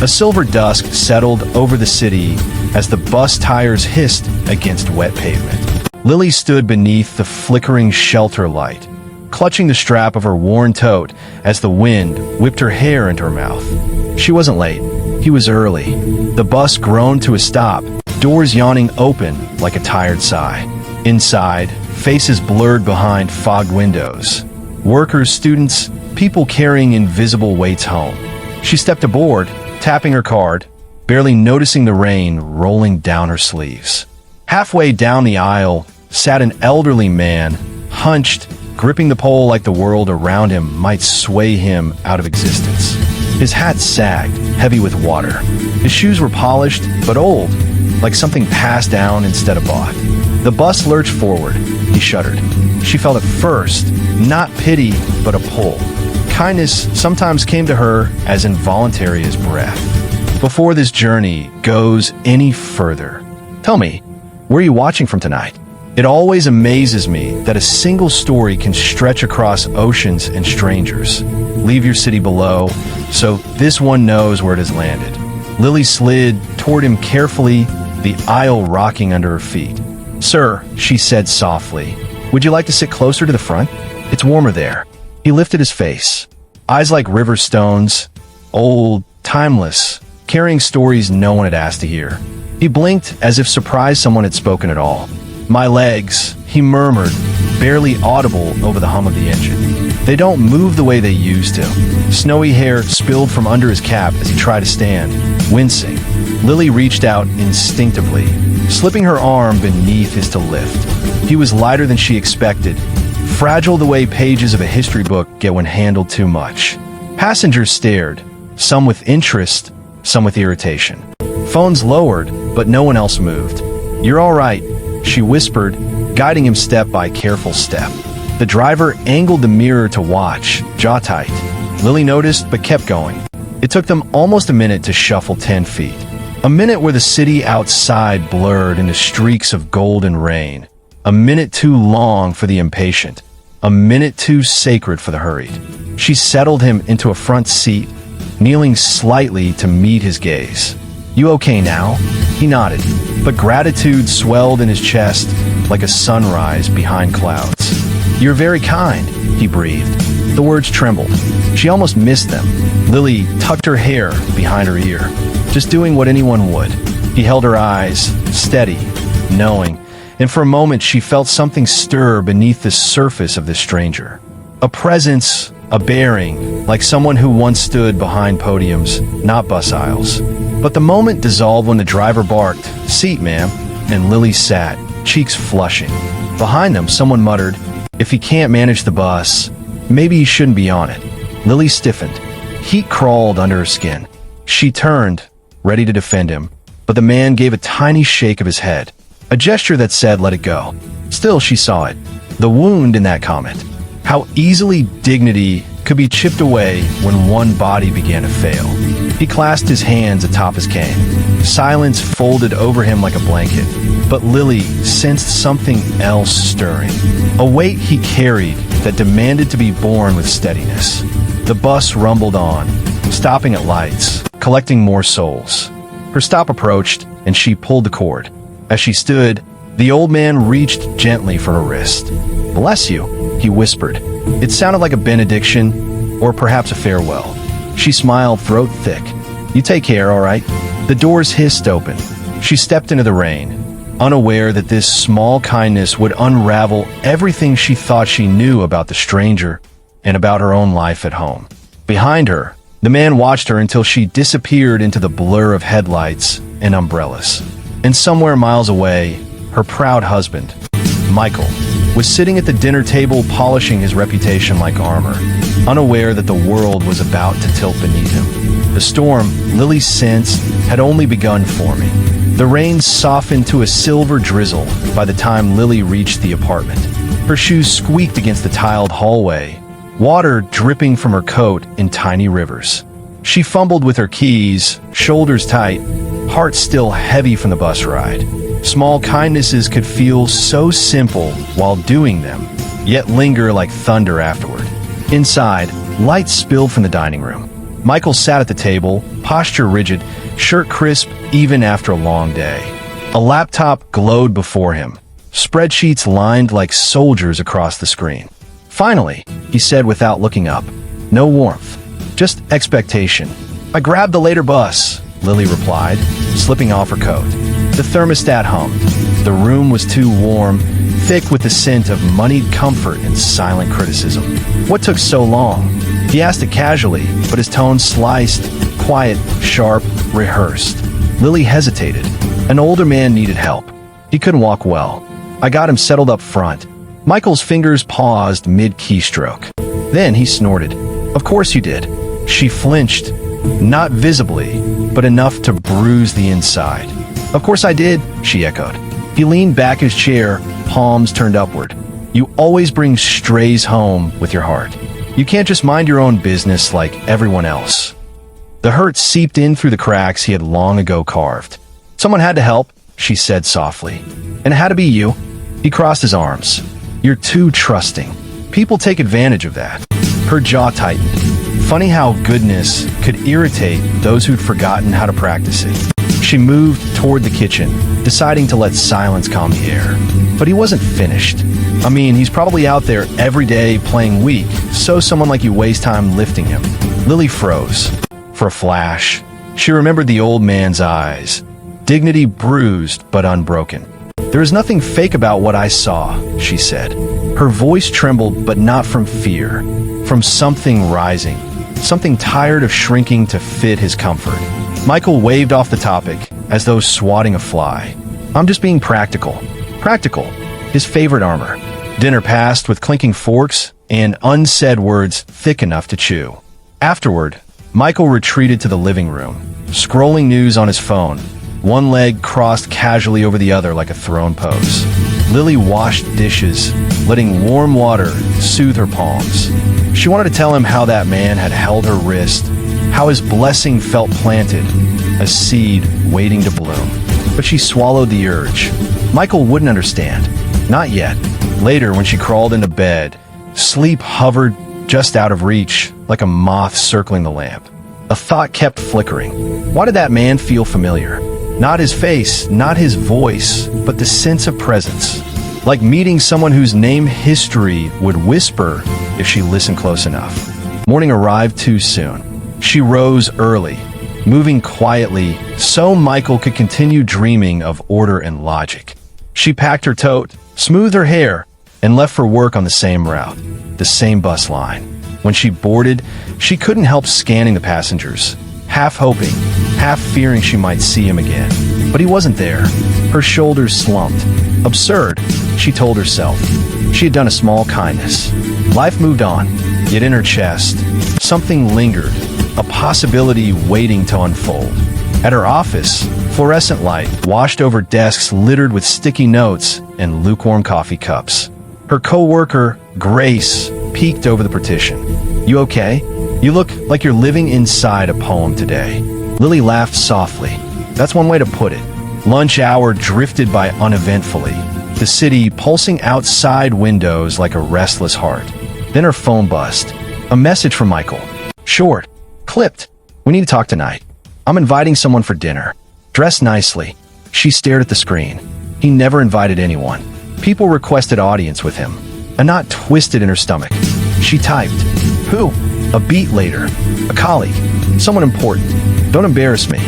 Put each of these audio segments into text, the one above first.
A silver dusk settled over the city as the bus tires hissed against wet pavement. Lily stood beneath the flickering shelter light, clutching the strap of her worn tote as the wind whipped her hair into her mouth. She wasn't late. He was early. The bus groaned to a stop, doors yawning open like a tired sigh. Inside, faces blurred behind fogged windows. Workers, students, people carrying invisible weights home. She stepped aboard, tapping her card, barely noticing the rain rolling down her sleeves. Halfway down the aisle sat an elderly man, hunched, gripping the pole like the world around him might sway him out of existence. His hat sagged, heavy with water. His shoes were polished, but old, like something passed down instead of bought. The bus lurched forward. He shuddered. She felt at first, not pity, but a pull. Kindness sometimes came to her as involuntary as breath. Before this journey goes any further, tell me, where are you watching from tonight? It always amazes me that a single story can stretch across oceans and strangers. Leave your city below, so this one knows where it has landed. Lily slid toward him carefully, the aisle rocking under her feet. "Sir," she said softly, "would you like to sit closer to the front? It's warmer there." He lifted his face, eyes like river stones, old, timeless, carrying stories no one had asked to hear. He blinked as if surprised someone had spoken at all. "My legs," he murmured, barely audible over the hum of the engine. "They don't move the way they used to." Snowy hair spilled from under his cap as he tried to stand, wincing. Lily reached out instinctively, slipping her arm beneath his to lift. He was lighter than she expected, fragile the way pages of a history book get when handled too much. Passengers stared, some with interest, some with irritation. Phones lowered, but no one else moved. "You're all right," she whispered, guiding him step by careful step. The driver angled the mirror to watch, jaw tight. Lily noticed, but kept going. It took them almost a minute to shuffle 10 feet. A minute where the city outside blurred into streaks of golden rain. A minute too long for the impatient. A minute too sacred for the hurried. She settled him into a front seat, kneeling slightly to meet his gaze. "You okay now?" He nodded, but gratitude swelled in his chest like a sunrise behind clouds. "You're very kind," he breathed. The words trembled. She almost missed them. Lily tucked her hair behind her ear, just doing what anyone would. He held her eyes, steady, knowing, and for a moment she felt something stir beneath the surface of this stranger. A presence, a bearing, like someone who once stood behind podiums, not bus aisles. But the moment dissolved when the driver barked, "Seat, ma'am," and Lily sat, cheeks flushing. Behind them, someone muttered, "If he can't manage the bus, maybe he shouldn't be on it." Lily stiffened. Heat crawled under her skin. She turned, ready to defend him, but the man gave a tiny shake of his head, a gesture that said, "Let it go." Still, she saw it, the wound in that comment. How easily dignity could be chipped away when one body began to fail. He clasped his hands atop his cane. Silence folded over him like a blanket, but Lily sensed something else stirring. A weight he carried that demanded to be borne with steadiness. The bus rumbled on, stopping at lights, collecting more souls. Her stop approached, and she pulled the cord. As she stood, the old man reached gently for her wrist. "Bless you," he whispered. It sounded like a benediction, or perhaps a farewell. She smiled, throat thick. "You take care, all right?" The doors hissed open. She stepped into the rain, unaware that this small kindness would unravel everything she thought she knew about the stranger and about her own life at home. Behind her, the man watched her until she disappeared into the blur of headlights and umbrellas. And somewhere miles away, her proud husband, Michael, was sitting at the dinner table polishing his reputation like armor, unaware that the world was about to tilt beneath him. The storm, Lily sensed, had only begun forming. The rain softened to a silver drizzle by the time Lily reached the apartment. Her shoes squeaked against the tiled hallway, water dripping from her coat in tiny rivers. She fumbled with her keys, shoulders tight, heart still heavy from the bus ride. Small kindnesses could feel so simple while doing them, yet linger like thunder afterward. Inside, lights spilled from the dining room. Michael sat at the table, posture rigid, shirt crisp even after a long day. A laptop glowed before him, spreadsheets lined like soldiers across the screen. "Finally," he said without looking up. No warmth, just expectation. "I grabbed the later bus," Lily replied, slipping off her coat. The thermostat hummed. The room was too warm, thick with the scent of moneyed comfort and silent criticism. "What took so long?" He asked it casually, but his tone sliced, quiet, sharp, rehearsed. Lily hesitated. An older man needed help. He couldn't walk well. "I got him settled up front." Michael's fingers paused mid-keystroke. Then he snorted. "Of course you did." She flinched, not visibly, but enough to bruise the inside. "Of course I did," she echoed. He leaned back his chair, palms turned upward. "You always bring strays home with your heart. You can't just mind your own business like everyone else." The hurt seeped in through the cracks he had long ago carved. "Someone had to help," she said softly. "And it had to be you." He crossed his arms. "You're too trusting. People take advantage of that." Her jaw tightened. Funny how goodness could irritate those who'd forgotten how to practice it. She moved toward the kitchen, deciding to let silence calm the air. But he wasn't finished. I mean, he's probably out there every day playing weak, so someone like you waste time lifting him. Lily froze. For a flash, she remembered the old man's eyes. Dignity bruised but unbroken. "There is nothing fake about what I saw," she said. Her voice trembled, but not from fear, from something rising, something tired of shrinking to fit his comfort. Michael waved off the topic, as though swatting a fly. "I'm just being practical." Practical, his favorite armor. Dinner passed with clinking forks and unsaid words thick enough to chew. Afterward, Michael retreated to the living room, scrolling news on his phone, one leg crossed casually over the other like a throne pose. Lily washed dishes, letting warm water soothe her palms. She wanted to tell him how that man had held her wrist, how his blessing felt planted, a seed waiting to bloom. But she swallowed the urge. Michael wouldn't understand. Not yet. Later, when she crawled into bed, sleep hovered just out of reach, like a moth circling the lamp. A thought kept flickering. Why did that man feel familiar? Not his face, not his voice, but the sense of presence. Like meeting someone whose name history would whisper if she listened close enough. Morning arrived too soon. She rose early, moving quietly so Michael could continue dreaming of order and logic. She packed her tote, smoothed her hair, and left for work on the same route, the same bus line. When she boarded, she couldn't help scanning the passengers, half hoping, half fearing she might see him again. But he wasn't there. Her shoulders slumped. Absurd, she told herself. She had done a small kindness. Life moved on, yet in her chest, something lingered, a possibility waiting to unfold. At her office, fluorescent light washed over desks littered with sticky notes and lukewarm coffee cups. Her co-worker, Grace, peeked over the partition. "You okay? You look like you're living inside a poem today." Lily laughed softly. That's one way to put it. Lunch hour drifted by uneventfully, the city pulsing outside windows like a restless heart. Then her phone buzzed. A message from Michael. Short. Clipped. "We need to talk tonight. I'm inviting someone for dinner. Dress nicely." She stared at the screen. He never invited anyone. People requested audience with him. A knot twisted in her stomach. She typed, "Who?" A beat later. "A colleague. Someone important. Don't embarrass me."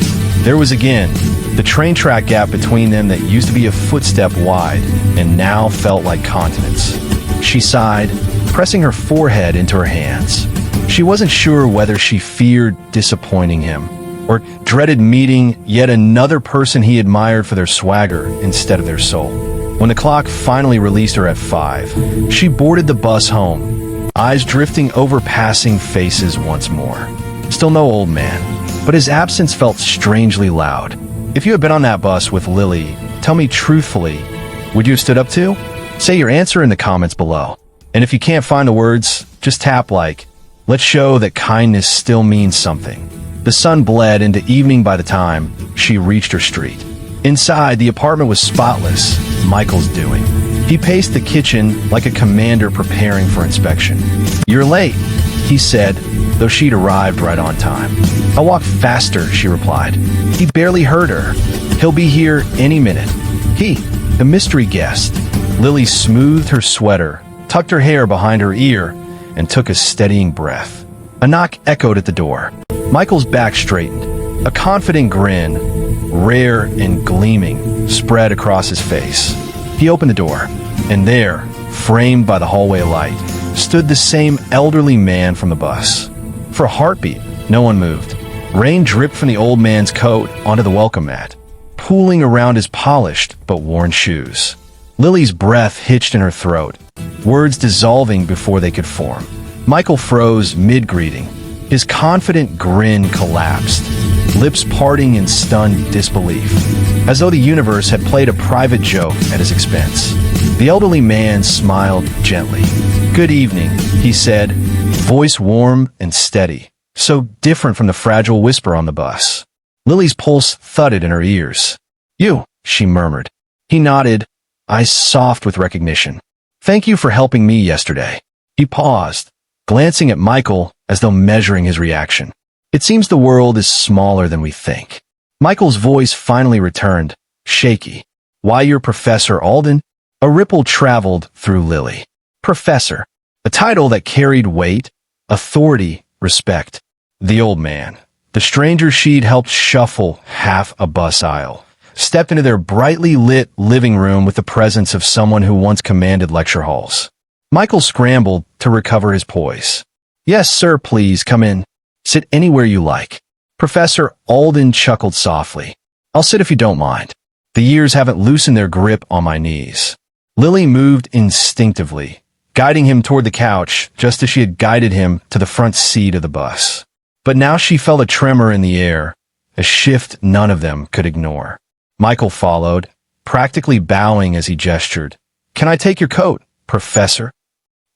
There was again the train track gap between them that used to be a footstep wide and now felt like continents. She sighed, pressing her forehead into her hands. She wasn't sure whether she feared disappointing him or dreaded meeting yet another person he admired for their swagger instead of their soul. When the clock finally released her at 5, she boarded the bus home, eyes drifting over passing faces once more. Still no old man, but his absence felt strangely loud. If you had been on that bus with Lily, tell me truthfully, would you have stood up to? Say your answer in the comments below. And if you can't find the words, just tap like. Let's show that kindness still means something. The sun bled into evening by the time she reached her street. Inside, the apartment was spotless, Michael's doing. He paced the kitchen like a commander preparing for inspection. "You're late." he said, though she'd arrived right on time. "I'll walk faster," she replied. He barely heard her. "He'll be here any minute." He, the mystery guest. Lily smoothed her sweater, tucked her hair behind her ear, and took a steadying breath. A knock echoed at the door. Michael's back straightened. A confident grin, rare and gleaming, spread across his face. He opened the door, and there, framed by the hallway light, stood the same elderly man from the bus. For a heartbeat, no one moved. Rain dripped from the old man's coat onto the welcome mat, pooling around his polished but worn shoes. Lily's breath hitched in her throat, words dissolving before they could form. Michael froze mid-greeting. His confident grin collapsed, lips parting in stunned disbelief, as though the universe had played a private joke at his expense. The elderly man smiled gently. "Good evening," he said, voice warm and steady, so different from the fragile whisper on the bus. Lily's pulse thudded in her ears. "You," she murmured. He nodded, eyes soft with recognition. "Thank you for helping me yesterday." He paused, glancing at Michael as though measuring his reaction. "It seems the world is smaller than we think." Michael's voice finally returned, shaky. "Why, you're Professor Alden?" A ripple traveled through Lily. Professor, a title that carried weight, authority, respect. The old man, the stranger she'd helped shuffle half a bus aisle, stepped into their brightly lit living room with the presence of someone who once commanded lecture halls. Michael scrambled to recover his poise. "Yes, sir, please, come in. Sit anywhere you like." Professor Alden chuckled softly. "I'll sit if you don't mind. The years haven't loosened their grip on my knees." Lily moved instinctively, guiding him toward the couch just as she had guided him to the front seat of the bus. But now she felt a tremor in the air, a shift none of them could ignore. Michael followed, practically bowing as he gestured. "Can I take your coat, Professor?"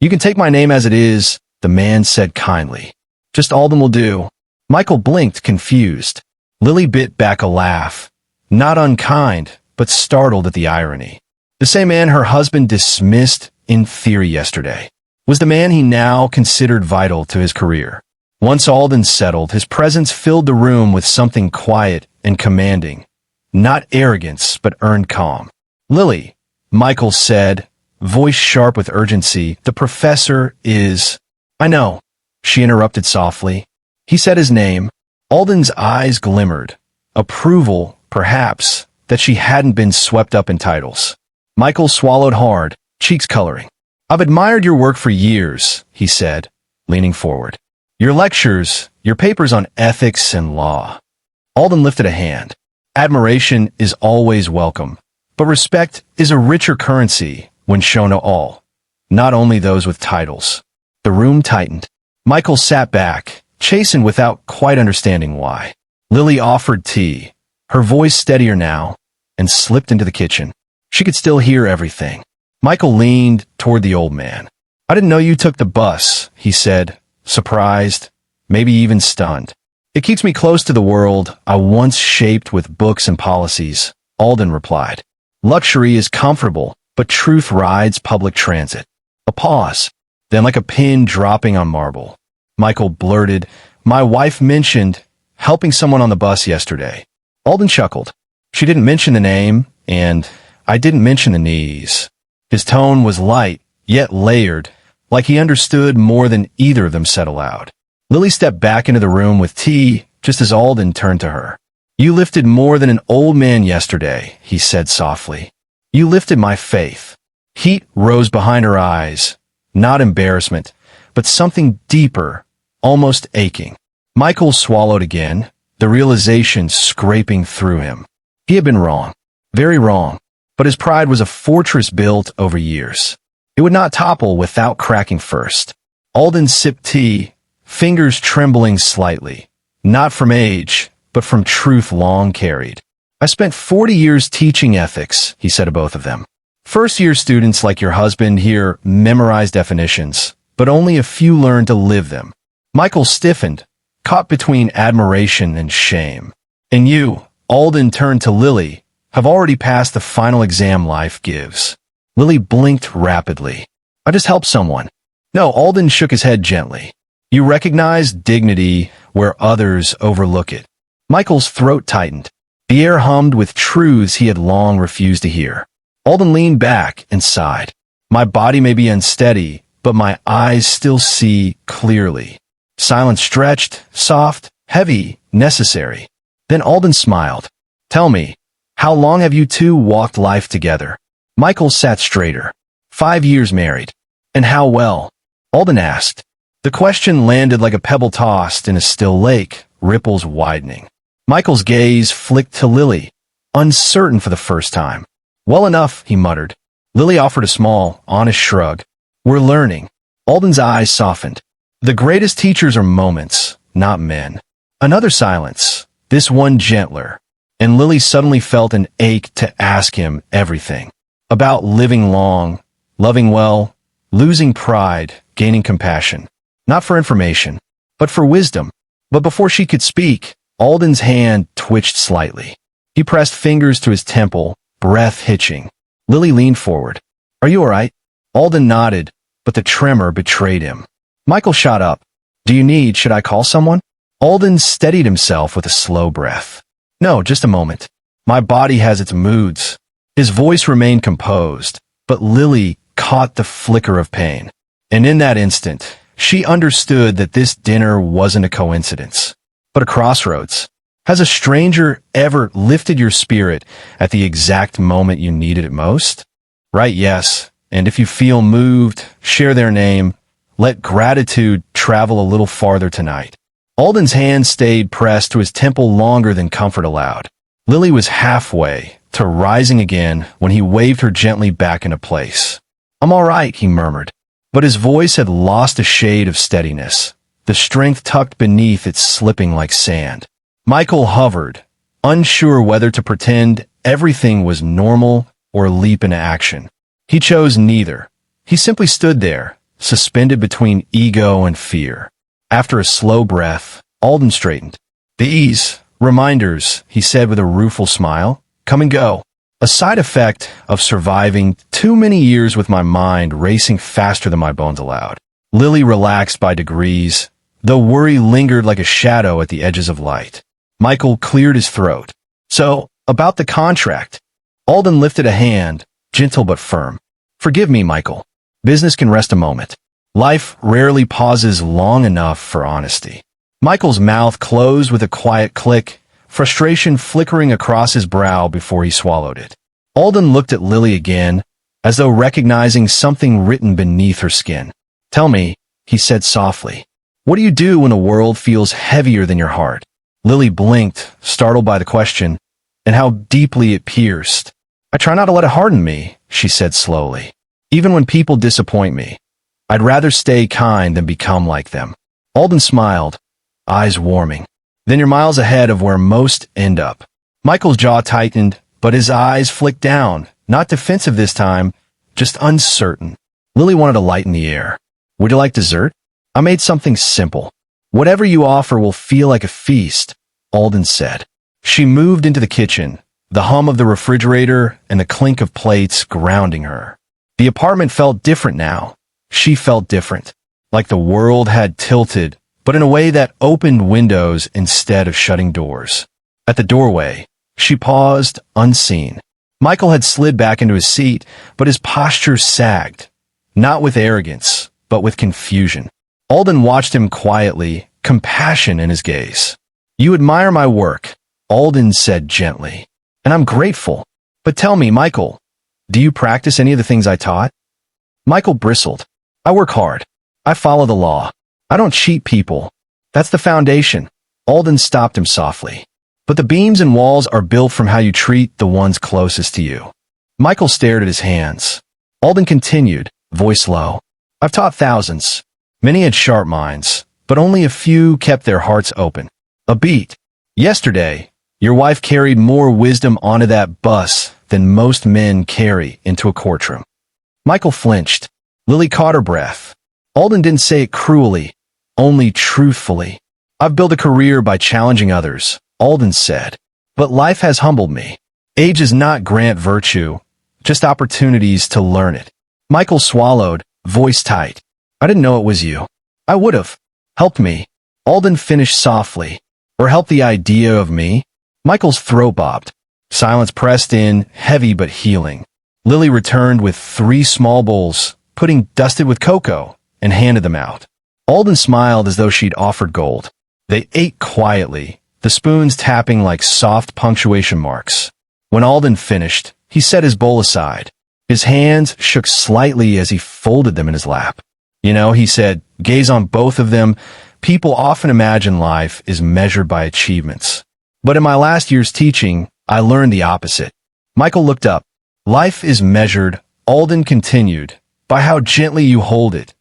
"You can take my name as it is," the man said kindly. "Just Alden will do." Michael blinked, confused. Lily bit back a laugh, not unkind, but startled at the irony. The same man her husband dismissed in theory yesterday was the man he now considered vital to his career. Once Alden settled, his presence filled the room with something quiet and commanding. Not arrogance, but earned calm. "Lily," Michael said, voice sharp with urgency, "the professor is—" "I know," she interrupted softly. He said his name. Alden's eyes glimmered. Approval, perhaps, that she hadn't been swept up in titles. Michael swallowed hard, cheeks coloring. "I've admired your work for years," he said, leaning forward. "Your lectures, your papers on ethics and law." Alden lifted a hand. "Admiration is always welcome, but respect is a richer currency when shown to all, not only those with titles." The room tightened. Michael sat back, chastened without quite understanding why. Lily offered tea, her voice steadier now, and slipped into the kitchen. She could still hear everything. Michael leaned toward the old man. "I didn't know you took the bus," he said, surprised, maybe even stunned. "It keeps me close to the world I once shaped with books and policies," Alden replied. "Luxury is comfortable, but truth rides public transit." A pause, then like a pin dropping on marble. Michael blurted, "My wife mentioned helping someone on the bus yesterday." Alden chuckled. "She didn't mention the name, and I didn't mention the knees." His tone was light, yet layered, like he understood more than either of them said aloud. Lily stepped back into the room with tea just as Alden turned to her. "You lifted more than an old man yesterday," he said softly. "You lifted my faith." Heat rose behind her eyes, not embarrassment, but something deeper, almost aching. Michael swallowed again, the realization scraping through him. He had been wrong, very wrong, but his pride was a fortress built over years. It would not topple without cracking first. Alden sipped tea, fingers trembling slightly, not from age, but from truth long carried. "I spent 40 years teaching ethics," he said to both of them. "First-year students like your husband here memorize definitions, but only a few learn to live them." Michael stiffened, caught between admiration and shame. "And you," Alden turned to Lily, "have already passed the final exam life gives." Lily blinked rapidly. "I just helped someone." "No," Alden shook his head gently. You recognize dignity where others overlook it. Michael's throat tightened. The air hummed with truths he had long refused to hear. Alden leaned back and sighed. My body may be unsteady, but my eyes still see clearly. Silence stretched, soft, heavy, necessary. Then Alden smiled. Tell me, how long have you two walked life together? Michael sat straighter. 5 years married. And how well? Alden asked. The question landed like a pebble tossed in a still lake, ripples widening. Michael's gaze flicked to Lily, uncertain for the first time. Well enough, he muttered. Lily offered a small, honest shrug. We're learning. Alden's eyes softened. The greatest teachers are moments, not men. Another silence, this one gentler, and Lily suddenly felt an ache to ask him everything. About living long, loving well, losing pride, gaining compassion. Not for information, but for wisdom. But before she could speak, Alden's hand twitched slightly. He pressed fingers to his temple, breath hitching. Lily leaned forward. Are you all right? Alden nodded, but the tremor betrayed him. Michael shot up. Should I call someone? Alden steadied himself with a slow breath. No, just a moment. My body has its moods. His voice remained composed, but Lily caught the flicker of pain. And in that instant, she understood that this dinner wasn't a coincidence, but a crossroads. Has a stranger ever lifted your spirit at the exact moment you needed it most? Right, yes. And if you feel moved, share their name. Let gratitude travel a little farther tonight. Alden's hand stayed pressed to his temple longer than comfort allowed. Lily was halfway to rising again when he waved her gently back into place. I'm all right, he murmured. But his voice had lost a shade of steadiness, the strength tucked beneath it slipping like sand. Michael hovered, unsure whether to pretend everything was normal or leap into action. He chose neither. He simply stood there, suspended between ego and fear. After a slow breath, Alden straightened. These reminders, he said with a rueful smile, come and go. A side effect of surviving too many years with my mind racing faster than my bones allowed. Lily relaxed by degrees, though worry lingered like a shadow at the edges of light. Michael cleared his throat. So, about the contract. Alden lifted a hand, gentle but firm. Forgive me, Michael. Business can rest a moment. Life rarely pauses long enough for honesty. Michael's mouth closed with a quiet click, frustration flickering across his brow before he swallowed it. Alden looked at Lily again, as though recognizing something written beneath her skin. Tell me, he said softly, what do you do when the world feels heavier than your heart? Lily blinked, startled by the question, and how deeply it pierced. I try not to let it harden me, she said slowly. Even when people disappoint me, I'd rather stay kind than become like them. Alden smiled, eyes warming. Then you're miles ahead of where most end up. Michael's jaw tightened, but his eyes flicked down, not defensive this time, just uncertain. Lily wanted to lighten the air. Would you like dessert? I made something simple. Whatever you offer will feel like a feast, Alden said. She moved into the kitchen, the hum of the refrigerator and the clink of plates grounding her. The apartment felt different now. She felt different, like the world had tilted, but in a way that opened windows instead of shutting doors. At the doorway, she paused, unseen. Michael had slid back into his seat, but his posture sagged, not with arrogance, but with confusion. Alden watched him quietly, compassion in his gaze. You admire my work, Alden said gently, and I'm grateful. But tell me, Michael, do you practice any of the things I taught? Michael bristled. I work hard. I follow the law. I don't cheat people. That's the foundation. Alden stopped him softly. But the beams and walls are built from how you treat the ones closest to you. Michael stared at his hands. Alden continued, voice low. I've taught thousands. Many had sharp minds, but only a few kept their hearts open. A beat. Yesterday, your wife carried more wisdom onto that bus than most men carry into a courtroom. Michael flinched. Lily caught her breath. Alden didn't say it cruelly, only truthfully. I've built a career by challenging others, Alden said. But life has humbled me. Age does not grant virtue, just opportunities to learn it. Michael swallowed, voice tight. I didn't know it was you. I would have. Helped me. Alden finished softly. Or helped the idea of me? Michael's throat bobbed. Silence pressed in, heavy but healing. Lily returned with 3 small bowls, pudding dusted with cocoa, and handed them out. Alden smiled as though she'd offered gold. They ate quietly, the spoons tapping like soft punctuation marks. When Alden finished, he set his bowl aside. His hands shook slightly as he folded them in his lap. You know, he said, gaze on both of them. People often imagine life is measured by achievements. But in my last year's teaching, I learned the opposite. Michael looked up. Life is measured, Alden continued, by how gently you hold it,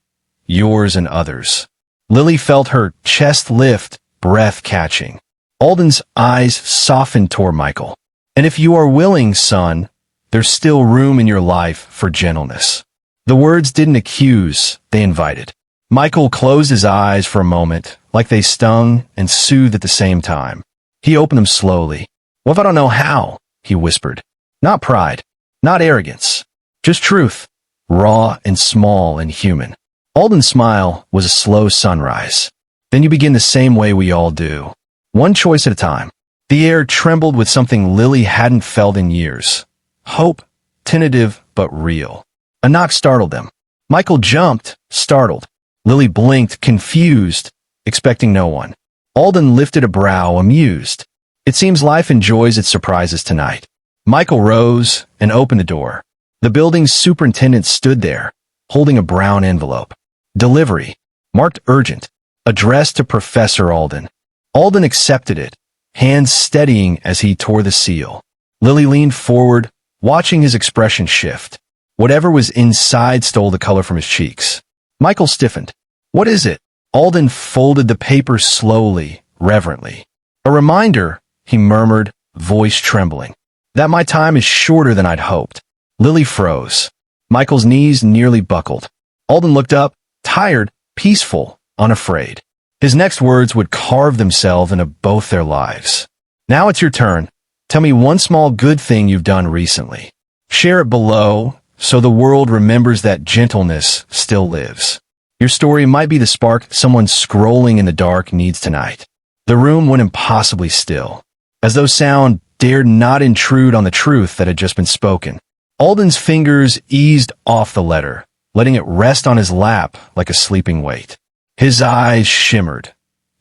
yours and others. Lily felt her chest lift, breath catching. Alden's eyes softened toward Michael. And if you are willing, son, there's still room in your life for gentleness. The words didn't accuse, they invited. Michael closed his eyes for a moment, like they stung and soothed at the same time. He opened them slowly. What if I don't know how? He whispered. Not pride, not arrogance, just truth, raw and small and human. Alden's smile was a slow sunrise. Then you begin the same way we all do. One choice at a time. The air trembled with something Lily hadn't felt in years. Hope, tentative but real. A knock startled them. Michael jumped, startled. Lily blinked, confused, expecting no one. Alden lifted a brow, amused. It seems life enjoys its surprises tonight. Michael rose and opened the door. The building's superintendent stood there, holding a brown envelope. Delivery, marked urgent, addressed to Professor Alden. Alden accepted it, hands steadying as he tore the seal. Lily leaned forward, watching his expression shift. Whatever was inside stole the color from his cheeks. Michael stiffened. What is it? Alden folded the paper slowly, reverently. A reminder, he murmured, voice trembling, that my time is shorter than I'd hoped. Lily froze. Michael's knees nearly buckled. Alden looked up, tired, peaceful, unafraid. His next words would carve themselves into both their lives. Now it's your turn. Tell me one small good thing you've done recently. Share it below so the world remembers that gentleness still lives. Your story might be the spark someone scrolling in the dark needs tonight. The room went impossibly still, as though sound dared not intrude on the truth that had just been spoken. Alden's fingers eased off the letter, letting it rest on his lap like a sleeping weight. His eyes shimmered,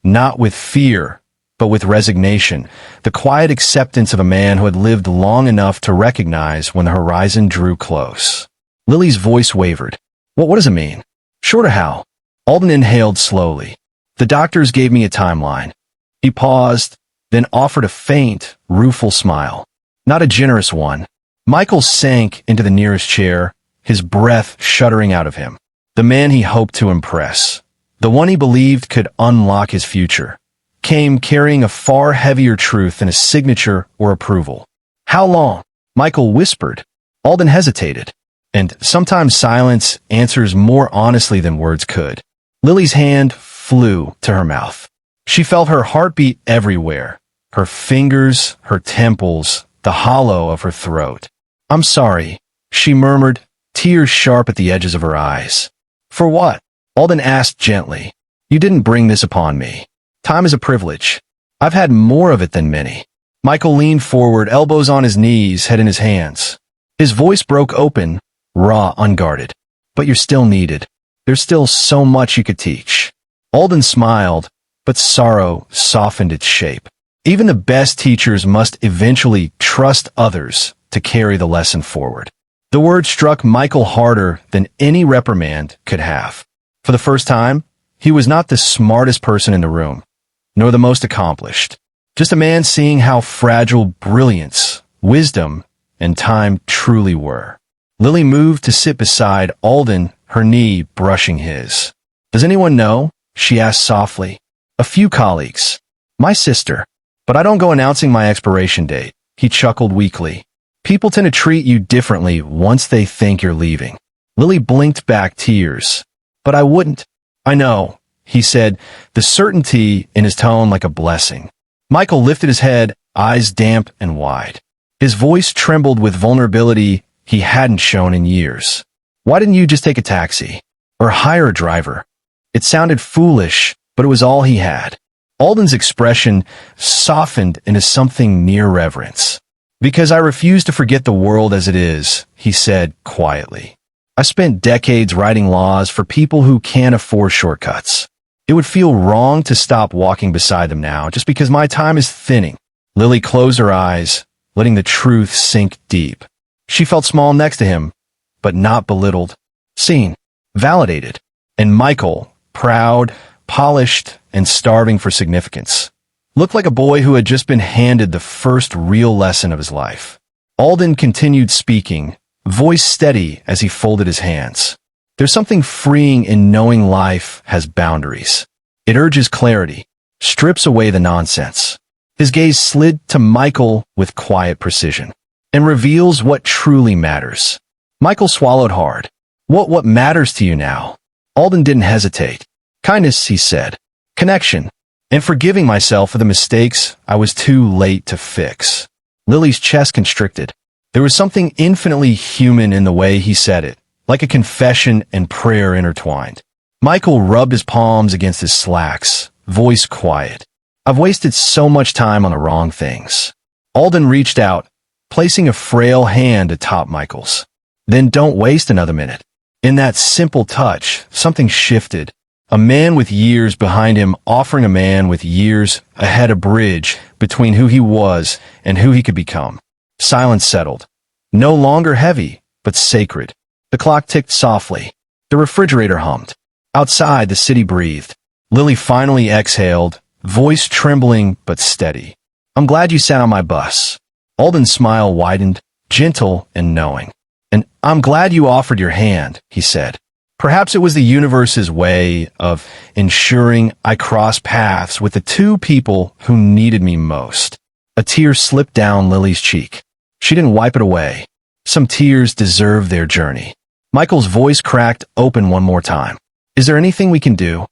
not with fear, but with resignation, the quiet acceptance of a man who had lived long enough to recognize when the horizon drew close. Lily's voice wavered. What does it mean? Sure to how? Alden inhaled slowly. The doctors gave me a timeline. He paused, then offered a faint, rueful smile. Not a generous one. Michael sank into the nearest chair, his breath shuddering out of him. The man he hoped to impress, the one he believed could unlock his future, came carrying a far heavier truth than a signature or approval. How long? Michael whispered. Alden hesitated. And sometimes silence answers more honestly than words could. Lily's hand flew to her mouth. She felt her heartbeat everywhere, her fingers, her temples, the hollow of her throat. I'm sorry, she murmured, tears sharp at the edges of her eyes. For what? Alden asked gently. You didn't bring this upon me. Time is a privilege. I've had more of it than many. Michael leaned forward, elbows on his knees, head in his hands. His voice broke open, raw, unguarded. But you're still needed. There's still so much you could teach. Alden smiled, but sorrow softened its shape. Even the best teachers must eventually trust others to carry the lesson forward. The word struck Michael harder than any reprimand could have. For the first time, he was not the smartest person in the room, nor the most accomplished. Just a man seeing how fragile brilliance, wisdom, and time truly were. Lily moved to sit beside Alden, her knee brushing his. Does anyone know? She asked softly. A few colleagues. My sister. But I don't go announcing my expiration date. He chuckled weakly. People tend to treat you differently once they think you're leaving. Lily blinked back tears. But I wouldn't. I know, he said, the certainty in his tone like a blessing. Michael lifted his head, eyes damp and wide. His voice trembled with vulnerability he hadn't shown in years. Why didn't you just take a taxi? Or hire a driver? It sounded foolish, but it was all he had. Alden's expression softened into something near reverence. "Because I refuse to forget the world as it is," he said quietly. "I spent decades writing laws for people who can't afford shortcuts. It would feel wrong to stop walking beside them now just because my time is thinning." Lily closed her eyes, letting the truth sink deep. She felt small next to him, but not belittled. Seen, validated. And Michael, proud, polished, and starving for significance, looked like a boy who had just been handed the first real lesson of his life. Alden continued speaking, voice steady as he folded his hands. "There's something freeing in knowing life has boundaries. It urges clarity, strips away the nonsense." His gaze slid to Michael with quiet precision, "and reveals what truly matters." Michael swallowed hard. What matters to you now?" Alden didn't hesitate. "Kindness," he said. "Connection. And forgiving myself for the mistakes I was too late to fix." Lily's chest constricted. There was something infinitely human in the way he said it, like a confession and prayer intertwined. Michael rubbed his palms against his slacks, voice quiet. "I've wasted so much time on the wrong things." Alden reached out, placing a frail hand atop Michael's. "Then don't waste another minute." In that simple touch, something shifted. A man with years behind him offering a man with years ahead a bridge between who he was and who he could become. Silence settled. No longer heavy, but sacred. The clock ticked softly. The refrigerator hummed. Outside, the city breathed. Lily finally exhaled, voice trembling but steady. "I'm glad you sat on my bus." Alden's smile widened, gentle and knowing. "And I'm glad you offered your hand," he said. Perhaps it was the universe's way of ensuring I crossed paths with the two people who needed me most. A tear slipped down Lily's cheek. She didn't wipe it away. Some tears deserve their journey. Michael's voice cracked open one more time. "Is there anything we can do?"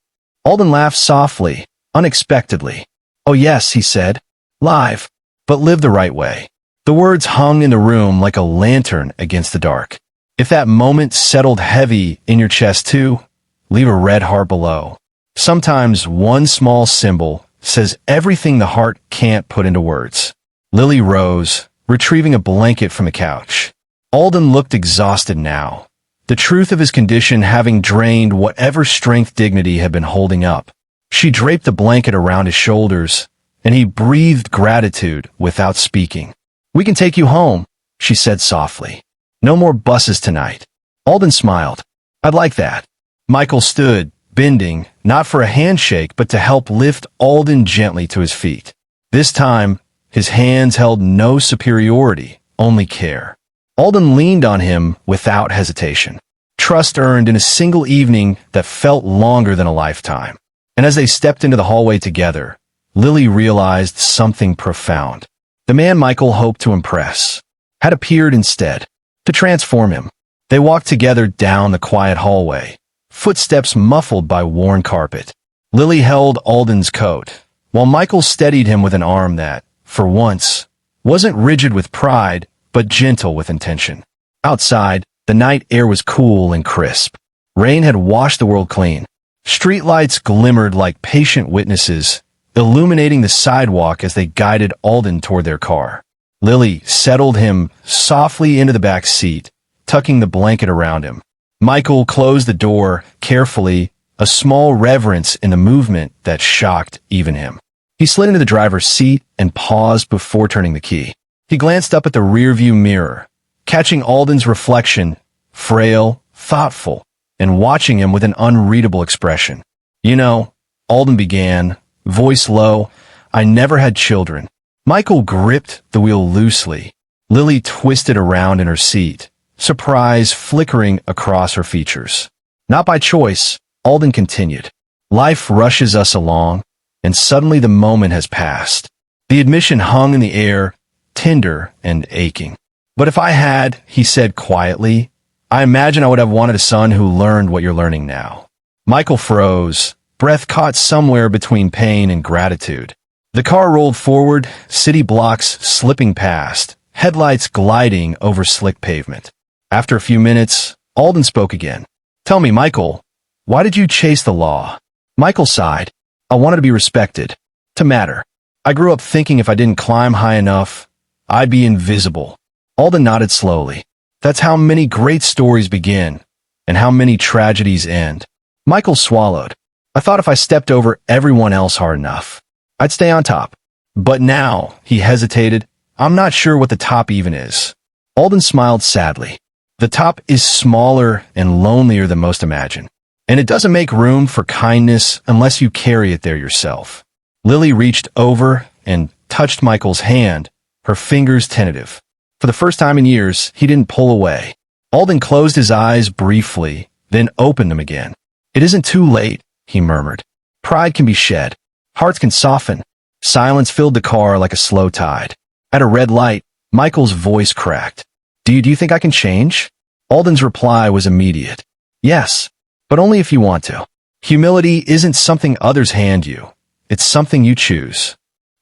Alden laughed softly, unexpectedly. "Oh yes," he said. "Live, but live the right way." The words hung in the room like a lantern against the dark. If that moment settled heavy in your chest too, leave a red heart below. Sometimes one small symbol says everything the heart can't put into words. Lily rose, retrieving a blanket from the couch. Alden looked exhausted now, the truth of his condition having drained whatever strength dignity had been holding up. She draped the blanket around his shoulders, and he breathed gratitude without speaking. "We can take you home," she said softly. "No more buses tonight." Alden smiled. "I'd like that." Michael stood, bending, not for a handshake, but to help lift Alden gently to his feet. This time, his hands held no superiority, only care. Alden leaned on him without hesitation. Trust earned in a single evening that felt longer than a lifetime. And as they stepped into the hallway together, Lily realized something profound. The man Michael hoped to impress had appeared instead, to transform him. They walked together down the quiet hallway, footsteps muffled by worn carpet. Lily held Alden's coat, while Michael steadied him with an arm that, for once, wasn't rigid with pride, but gentle with intention. Outside, the night air was cool and crisp. Rain had washed the world clean. Streetlights glimmered like patient witnesses, illuminating the sidewalk as they guided Alden toward their car. Lily settled him softly into the back seat, tucking the blanket around him. Michael closed the door carefully, a small reverence in the movement that shocked even him. He slid into the driver's seat and paused before turning the key. He glanced up at the rearview mirror, catching Alden's reflection, frail, thoughtful, and watching him with an unreadable expression. "You know," Alden began, voice low, "I never had children." Michael gripped the wheel loosely. Lily twisted around in her seat, surprise flickering across her features. "Not by choice," Alden continued. "Life rushes us along, and suddenly the moment has passed." The admission hung in the air, tender and aching. "But if I had," he said quietly, "I imagine I would have wanted a son who learned what you're learning now." Michael froze, breath caught somewhere between pain and gratitude. The car rolled forward, city blocks slipping past, headlights gliding over slick pavement. After a few minutes, Alden spoke again. "Tell me, Michael, why did you chase the law?" Michael sighed. I wanted to be respected, to matter. I grew up thinking if I didn't climb high enough, I'd be invisible. Alden nodded slowly. That's how many great stories begin, and how many tragedies end. Michael swallowed. I thought if I stepped over everyone else hard enough, I'd stay on top. But now, he hesitated, I'm not sure what the top even is. Alden smiled sadly. The top is smaller and lonelier than most imagine, and it doesn't make room for kindness unless you carry it there yourself. Lily reached over and touched Michael's hand, her fingers tentative. For the first time in years, he didn't pull away. Alden closed his eyes briefly, then opened them again. It isn't too late, he murmured. Pride can be shed. Hearts can soften. Silence filled the car like a slow tide. At a red light, Michael's voice cracked. Do you think I can change? Alden's reply was immediate. Yes, but only if you want to. Humility isn't something others hand you. It's something you choose.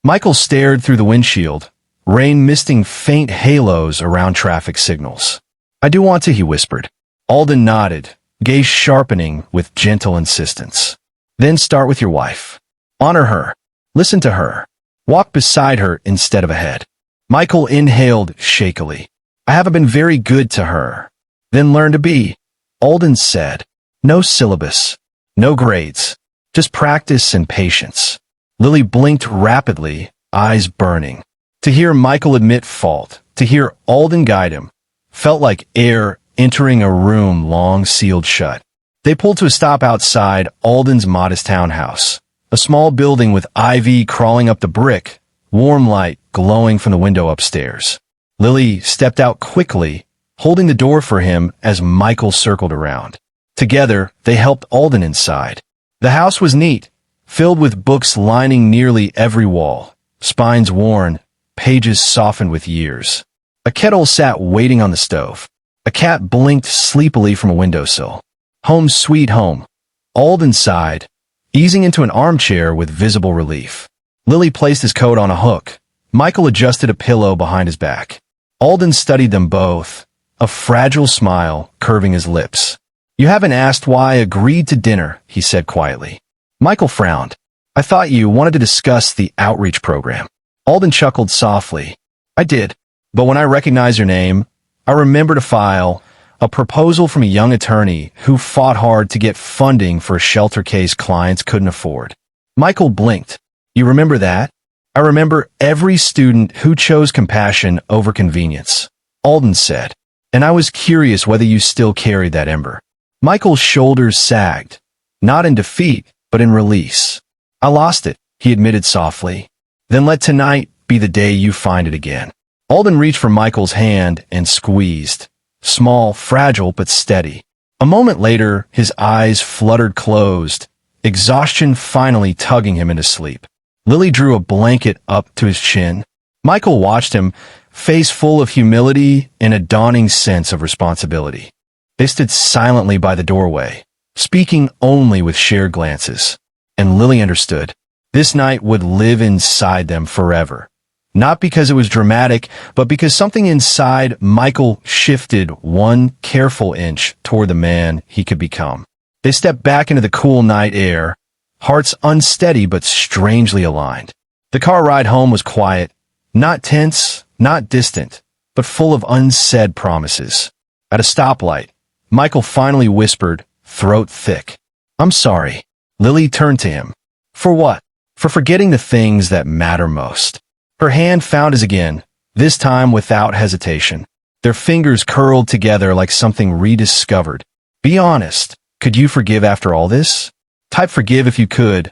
Michael stared through the windshield, rain misting faint halos around traffic signals. I do want to, he whispered. Alden nodded, gaze sharpening with gentle insistence. Then start with your wife. Honor her. Listen to her. Walk beside her instead of ahead. Michael inhaled shakily. I haven't been very good to her. Then learn to be. Alden said. No syllabus. No grades. Just practice and patience. Lily blinked rapidly, eyes burning. To hear Michael admit fault, to hear Alden guide him, felt like air entering a room long sealed shut. They pulled to a stop outside Alden's modest townhouse, a small building with ivy crawling up the brick, warm light glowing from the window upstairs. Lily stepped out quickly, holding the door for him as Michael circled around. Together, they helped Alden inside. The house was neat, filled with books lining nearly every wall, spines worn, pages softened with years. A kettle sat waiting on the stove. A cat blinked sleepily from a windowsill. Home sweet home. Alden sighed, easing into an armchair with visible relief. Lily placed his coat on a hook. Michael adjusted a pillow behind his back. Alden studied them both, a fragile smile curving his lips. You haven't asked why I agreed to dinner, he said quietly. Michael frowned. I thought you wanted to discuss the outreach program. Alden chuckled softly. I did, but when I recognized your name, I remembered a file, a proposal from a young attorney who fought hard to get funding for a shelter case clients couldn't afford. Michael blinked. You remember that? I remember every student who chose compassion over convenience, Alden said, and I was curious whether you still carried that ember. Michael's shoulders sagged, not in defeat, but in release. I lost it, he admitted softly. Then let tonight be the day you find it again. Alden reached for Michael's hand and squeezed, small, fragile, but steady. A moment later, his eyes fluttered closed, exhaustion finally tugging him into sleep. Lily drew a blanket up to his chin. Michael watched him, face full of humility and a dawning sense of responsibility. They stood silently by the doorway, speaking only with shared glances. And Lily understood. This night would live inside them forever. Not because it was dramatic, but because something inside Michael shifted one careful inch toward the man he could become. They stepped back into the cool night air, hearts unsteady but strangely aligned. The car ride home was quiet, not tense, not distant, but full of unsaid promises. At a stoplight, Michael finally whispered, throat thick, I'm sorry. Lily turned to him. For what? For forgetting the things that matter most. Her hand found his again, this time without hesitation. Their fingers curled together like something rediscovered. Be honest, could you forgive after all this? Type forgive if you could,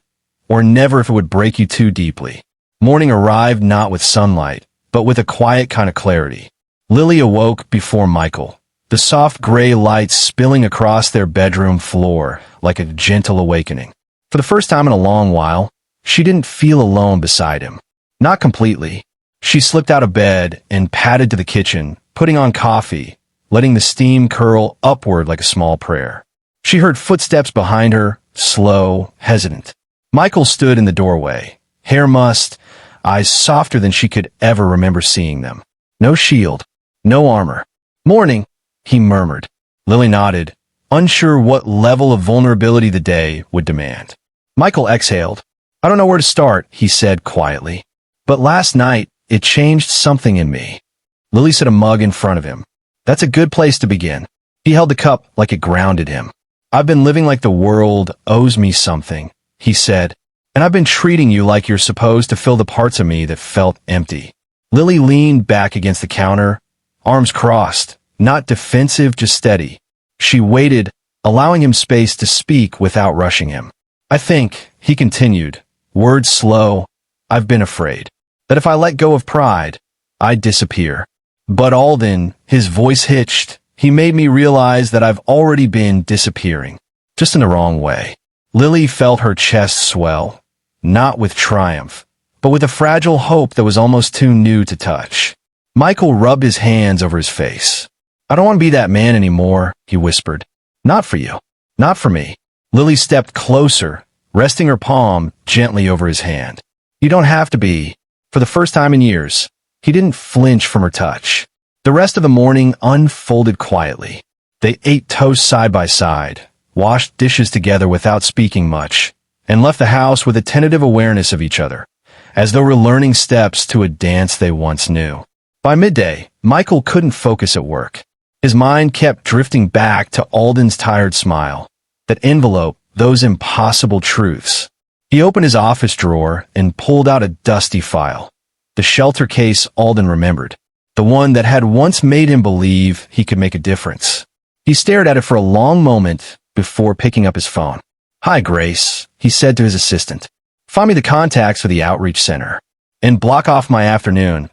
or never if it would break you too deeply. Morning arrived not with sunlight, but with a quiet kind of clarity. Lily awoke before Michael, the soft gray light spilling across their bedroom floor like a gentle awakening. For the first time in a long while, she didn't feel alone beside him. Not completely. She slipped out of bed and padded to the kitchen, putting on coffee, letting the steam curl upward like a small prayer. She heard footsteps behind her, slow, hesitant. Michael stood in the doorway, hair mussed, eyes softer than she could ever remember seeing them. No shield, no armor. Morning, he murmured. Lily nodded, unsure what level of vulnerability the day would demand. Michael exhaled. I don't know where to start, he said quietly. But last night, it changed something in me. Lily set a mug in front of him. That's a good place to begin. He held the cup like it grounded him. I've been living like the world owes me something, he said, and I've been treating you like you're supposed to fill the parts of me that felt empty. Lily leaned back against the counter, arms crossed, not defensive, just steady. She waited, allowing him space to speak without rushing him. I think, he continued, words slow, I've been afraid that if I let go of pride, I'd disappear. But Alden, his voice hitched, he made me realize that I've already been disappearing, just in the wrong way. Lily felt her chest swell, not with triumph, but with a fragile hope that was almost too new to touch. Michael rubbed his hands over his face. I don't want to be that man anymore, he whispered. Not for you. Not for me. Lily stepped closer, resting her palm gently over his hand. You don't have to be. For the first time in years, he didn't flinch from her touch. The rest of the morning unfolded quietly. They ate toast side by side, washed dishes together without speaking much, and left the house with a tentative awareness of each other, as though were learning steps to a dance they once knew. By midday, Michael couldn't focus at work. His mind kept drifting back to Alden's tired smile, that envelope, those impossible truths. He opened his office drawer and pulled out a dusty file, the shelter case Alden remembered, the one that had once made him believe he could make a difference. He stared at it for a long moment before picking up his phone. Hi, Grace, he said to his assistant. Find me the contacts for the outreach center and block off my afternoon.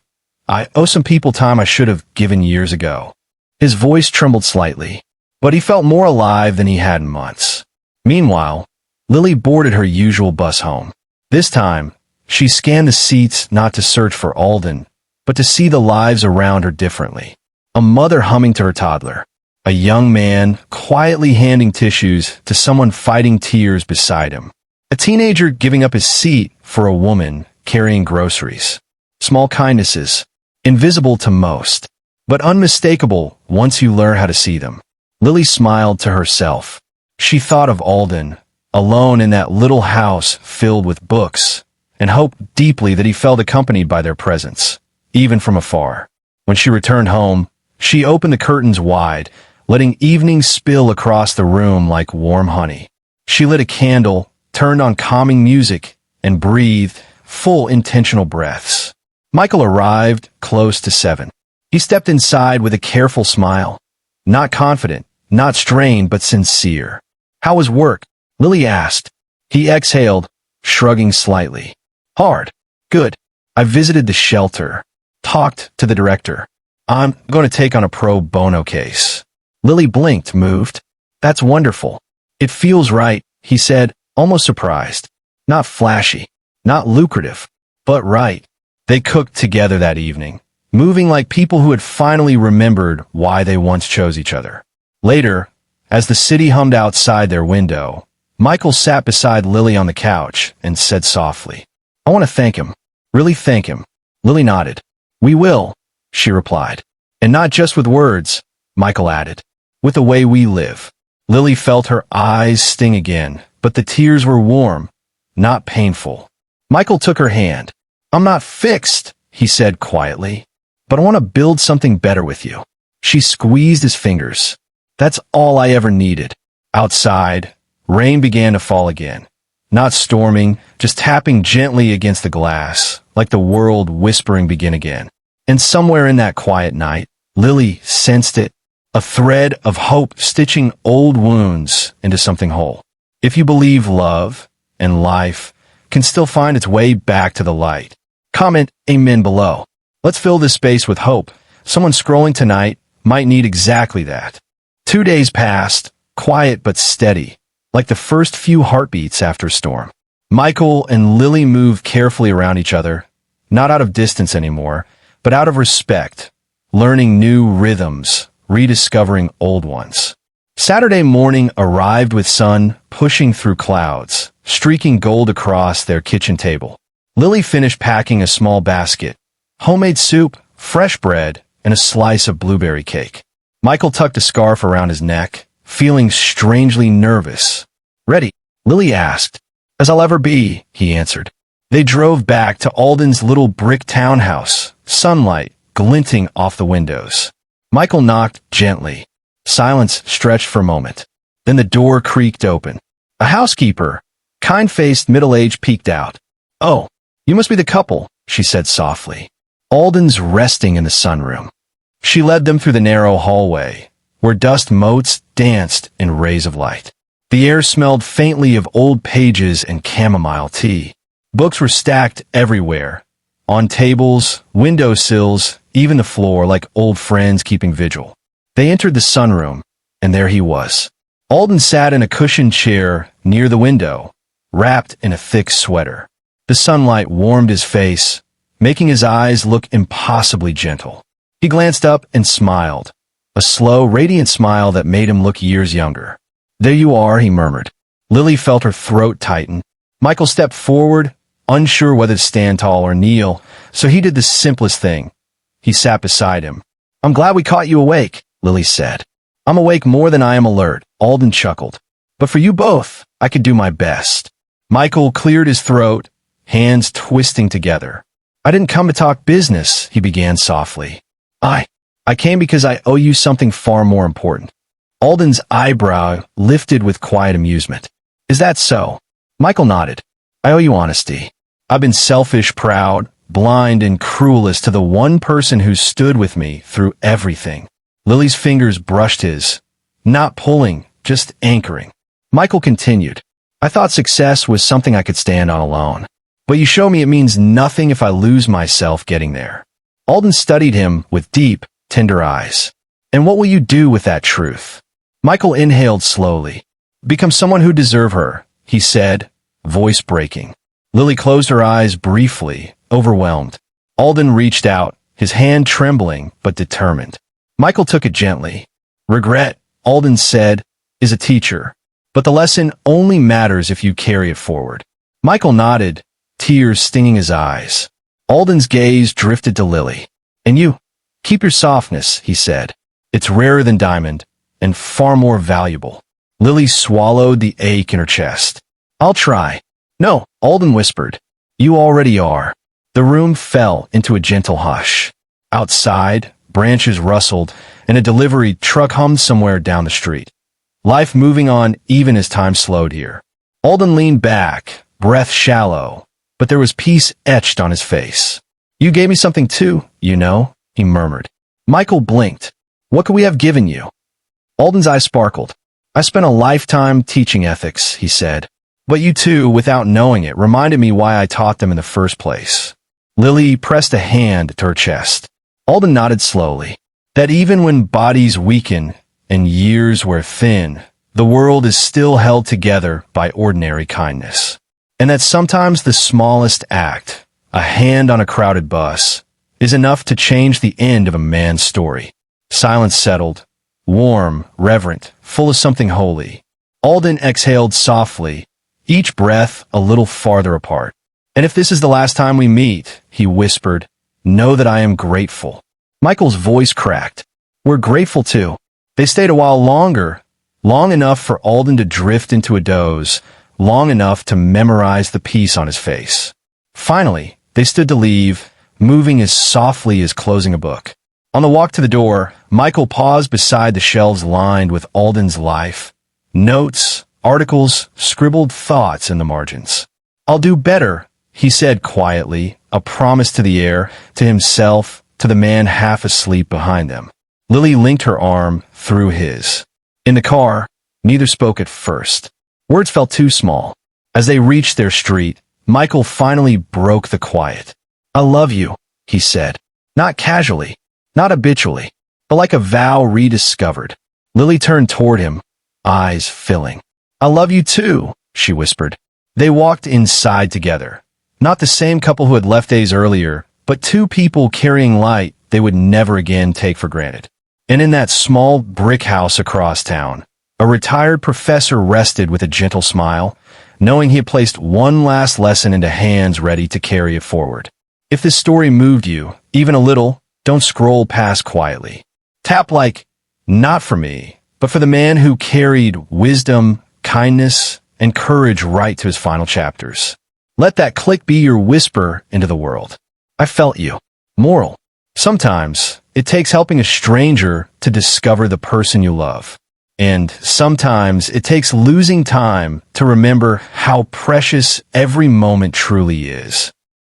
I owe some people time I should have given years ago. His voice trembled slightly, but he felt more alive than he had in months. Meanwhile, Lily boarded her usual bus home. This time, she scanned the seats not to search for Alden, but to see the lives around her differently. A mother humming to her toddler. A young man quietly handing tissues to someone fighting tears beside him. A teenager giving up his seat for a woman carrying groceries. Small kindnesses, invisible to most, but unmistakable once you learn how to see them. Lily smiled to herself. She thought of Alden, alone in that little house filled with books, and hoped deeply that he felt accompanied by their presence, even from afar. When she returned home, she opened the curtains wide, letting evening spill across the room like warm honey. She lit a candle, turned on calming music, and breathed full intentional breaths. Michael arrived close to 7. He stepped inside with a careful smile. Not confident, not strained, but sincere. How was work? Lily asked. He exhaled, shrugging slightly. Hard. Good. I visited the shelter. Talked to the director. I'm going to take on a pro bono case. Lily blinked, moved. That's wonderful. It feels right, he said, almost surprised. Not flashy, not lucrative, but right. They cooked together that evening, moving like people who had finally remembered why they once chose each other. Later, as the city hummed outside their window, Michael sat beside Lily on the couch and said softly, I want to thank him. Really thank him. Lily nodded. We will, she replied. And not just with words, Michael added. With the way we live. Lily felt her eyes sting again, but the tears were warm, not painful. Michael took her hand. I'm not fixed, he said quietly, but I want to build something better with you. She squeezed his fingers. That's all I ever needed. Outside, rain began to fall again. Not storming, just tapping gently against the glass, like the world whispering begin again. And somewhere in that quiet night, Lily sensed it, a thread of hope stitching old wounds into something whole. If you believe love and life can still find its way back to the light, comment amen below. Let's fill this space with hope. Someone scrolling tonight might need exactly that. 2 days passed, quiet but steady, like the first few heartbeats after a storm. Michael and Lily moved carefully around each other, not out of distance anymore, but out of respect, learning new rhythms, rediscovering old ones. Saturday morning arrived with sun pushing through clouds, streaking gold across their kitchen table. Lily finished packing a small basket, homemade soup, fresh bread, and a slice of blueberry cake. Michael tucked a scarf around his neck, feeling strangely nervous. Ready? Lily asked. As I'll ever be, he answered. They drove back to Alden's little brick townhouse, sunlight glinting off the windows. Michael knocked gently. Silence stretched for a moment. Then the door creaked open. A housekeeper, kind-faced middle-aged, peeked out. "Oh, you must be the couple," she said softly. "Alden's resting in the sunroom." She led them through the narrow hallway, where dust motes danced in rays of light. The air smelled faintly of old pages and chamomile tea. Books were stacked everywhere, on tables, windowsills, even the floor, like old friends keeping vigil. They entered the sunroom, and there he was. Alden sat in a cushioned chair near the window, wrapped in a thick sweater. The sunlight warmed his face, making his eyes look impossibly gentle. He glanced up and smiled, a slow, radiant smile that made him look years younger. "There you are," he murmured. Lily felt her throat tighten. Michael stepped forward, unsure whether to stand tall or kneel, so he did the simplest thing. He sat beside him. "I'm glad we caught you awake," Lily said. "I'm awake more than I am alert," Alden chuckled. "But for you both, I could do my best." Michael cleared his throat, hands twisting together. "I didn't come to talk business," he began softly. I came because I owe you something far more important." Alden's eyebrow lifted with quiet amusement. "Is that so?" Michael nodded. "I owe you honesty. I've been selfish, proud, blind, and cruelest to the one person who stood with me through everything." Lily's fingers brushed his, not pulling, just anchoring. Michael continued. "I thought success was something I could stand on alone. But you show me it means nothing if I lose myself getting there." Alden studied him with deep, tender eyes. "And what will you do with that truth?" Michael inhaled slowly. "Become someone who deserves her," he said, voice breaking. Lily closed her eyes briefly, overwhelmed. Alden reached out, his hand trembling but determined. Michael took it gently. "Regret," Alden said, "is a teacher, but the lesson only matters if you carry it forward." Michael nodded, tears stinging his eyes. Alden's gaze drifted to Lily. "And you? Keep your softness," he said. "It's rarer than diamond, and far more valuable." Lily swallowed the ache in her chest. "I'll try." "No," Alden whispered. "You already are." The room fell into a gentle hush. Outside, branches rustled, and a delivery truck hummed somewhere down the street. Life moving on even as time slowed here. Alden leaned back, breath shallow, but there was peace etched on his face. "You gave me something too, you know," he murmured. Michael blinked. "What could we have given you?" Alden's eyes sparkled. "I spent a lifetime teaching ethics," he said. "But you too, without knowing it, reminded me why I taught them in the first place." Lily pressed a hand to her chest. Alden nodded slowly. "That even when bodies weaken and years wear thin, the world is still held together by ordinary kindness. And that sometimes the smallest act, a hand on a crowded bus, is enough to change the end of a man's story." Silence settled, warm, reverent, full of something holy. Alden exhaled softly, each breath a little farther apart. "And if this is the last time we meet," he whispered, "know that I am grateful." Michael's voice cracked. "We're grateful too." They stayed a while longer, long enough for Alden to drift into a doze, long enough to memorize the peace on his face. Finally, they stood to leave, moving as softly as closing a book. On the walk to the door, Michael paused beside the shelves lined with Alden's life, notes, articles, scribbled thoughts in the margins. "I'll do better," he said quietly, a promise to the air, to himself, to the man half asleep behind them. Lily linked her arm through his. In the car, neither spoke at first. Words felt too small. As they reached their street, Michael finally broke the quiet. "I love you," he said. Not casually, not habitually, but like a vow rediscovered. Lily turned toward him, eyes filling. "I love you too," she whispered. They walked inside together. Not the same couple who had left days earlier, but two people carrying light they would never again take for granted. And in that small brick house across town, a retired professor rested with a gentle smile, knowing he had placed one last lesson into hands ready to carry it forward. If this story moved you, even a little, don't scroll past quietly. Tap like, not for me, but for the man who carried wisdom, kindness, and courage right to his final chapters. Let that click be your whisper into the world. I felt you. Moral. Sometimes, it takes helping a stranger to discover the person you love. And sometimes, it takes losing time to remember how precious every moment truly is.